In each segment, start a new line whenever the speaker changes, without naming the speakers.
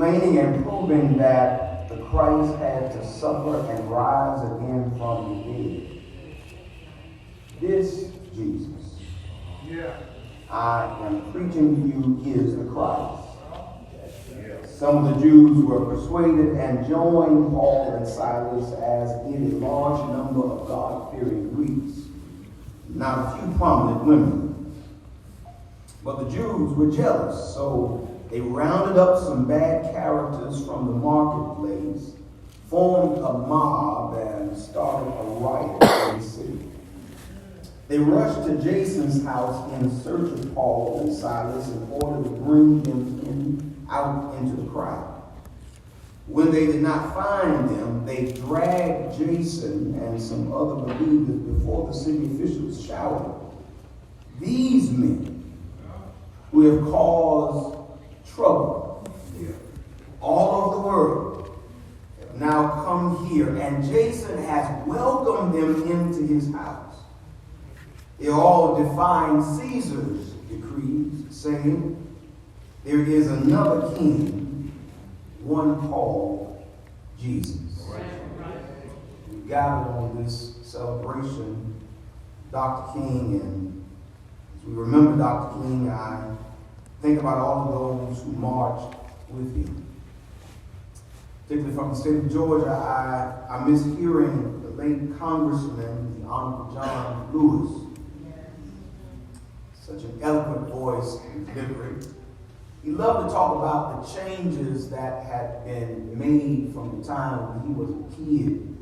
explaining and proving that the Christ had to suffer and rise again from the dead. This Jesus I am preaching to you is the Christ. Some of the Jews were persuaded and joined Paul and Silas, as did a large number of God-fearing Greeks, not a few prominent women. But the Jews were jealous, so they rounded up some bad characters from the marketplace, formed a mob, and started a riot in the city. They rushed to Jason's house in search of Paul and Silas in order to bring them out into the crowd. When they did not find them, they dragged Jason and some other believers before the city officials, shouting, "These men who have caused trouble all over the world have now come here, and Jason has welcomed them into his house. They all defying Caesar's decrees, saying, there is another king, one called Jesus." We gathered on this celebration, Dr. King, and as we remember Dr. King, I think about all of those who marched with him. Particularly from the state of Georgia, I miss hearing the late Congressman, the Honorable John Lewis. Such an eloquent voice and delivery. He loved to talk about the changes that had been made from the time when he was a kid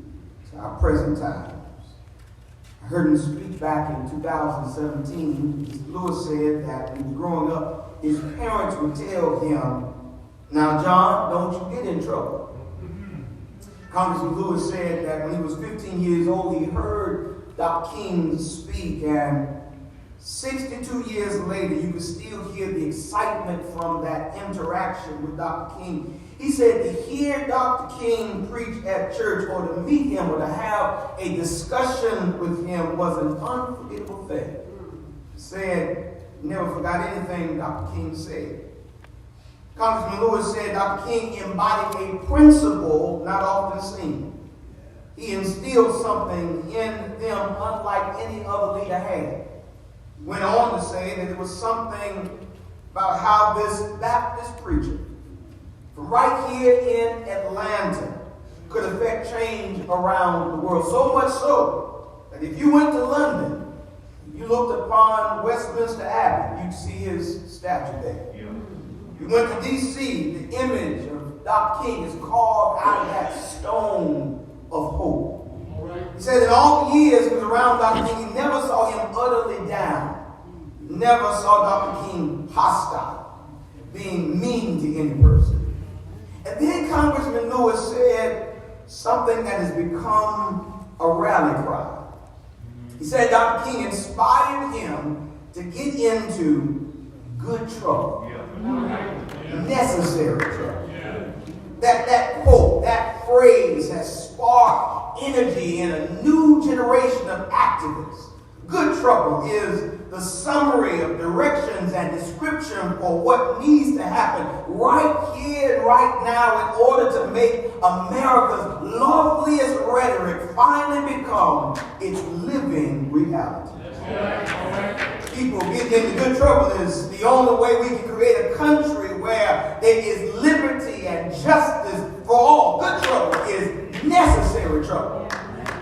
to our present times. I heard him speak back in 2017. Mr. Lewis said that when he was growing up, his parents would tell him, "Now, John, don't you get in trouble." Congressman Lewis said that when he was 15 years old, he heard Dr. King speak, and 62 years later, you can still hear the excitement from that interaction with Dr. King. He said to hear Dr. King preach at church, or to meet him, or to have a discussion with him was an unforgettable thing. He said he never forgot anything Dr. King said. Congressman Lewis said Dr. King embodied a principle not often seen. He instilled something in them unlike any other leader had. Went on to say that it was something about how this Baptist preacher from right here in Atlanta could affect change around the world. So much so that if you went to London, you looked upon Westminster Abbey, you'd see his statue there. You went to D.C., the image of Dr. King is carved out of that stone of hope. He said in all the years he was around Dr. King, he never saw him utterly down. Never saw Dr. King hostile, being mean to any person. And then Congressman Lewis said something that has become a rally cry. He said Dr. King inspired him to get into good trouble. Necessary trouble. That quote, that phrase has sparked energy in a new generation of activists. Good trouble is the summary of directions and description for what needs to happen right here and right now in order to make America's loveliest rhetoric finally become its living reality. People get into good trouble is the only way we can create a country where there is liberty and justice for all. Good trouble is necessary trouble.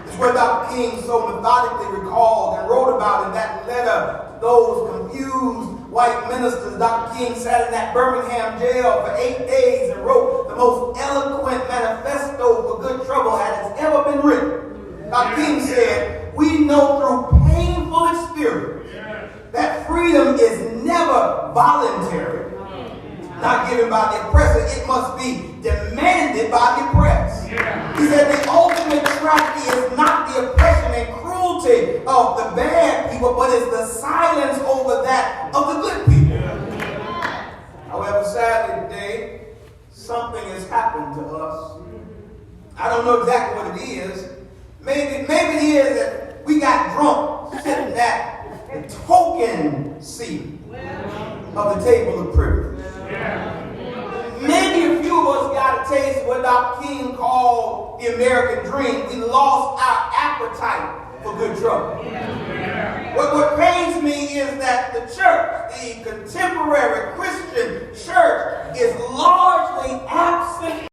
It's what Dr. King so methodically recalled and wrote about in that letter to those confused white ministers. Dr. King sat in that Birmingham jail for 8 days and wrote the most eloquent manifesto for good trouble that has ever been written. Dr. King said, "We know through painful experience that freedom is never voluntary, not given by the oppressor. It must be demanded by the oppressed." He said the ultimate tragedy is not the oppression and cruelty of the bad people, but it's the silence over that of the good people. However, sadly today, something has happened to us. I don't know exactly what it is. Maybe it is that we got drunk sitting at the token seat of the table of privilege. Maybe a few of us to taste what Dr. King called the American dream. We lost our appetite for good trouble. What pains me is that the church, the contemporary Christian church, is largely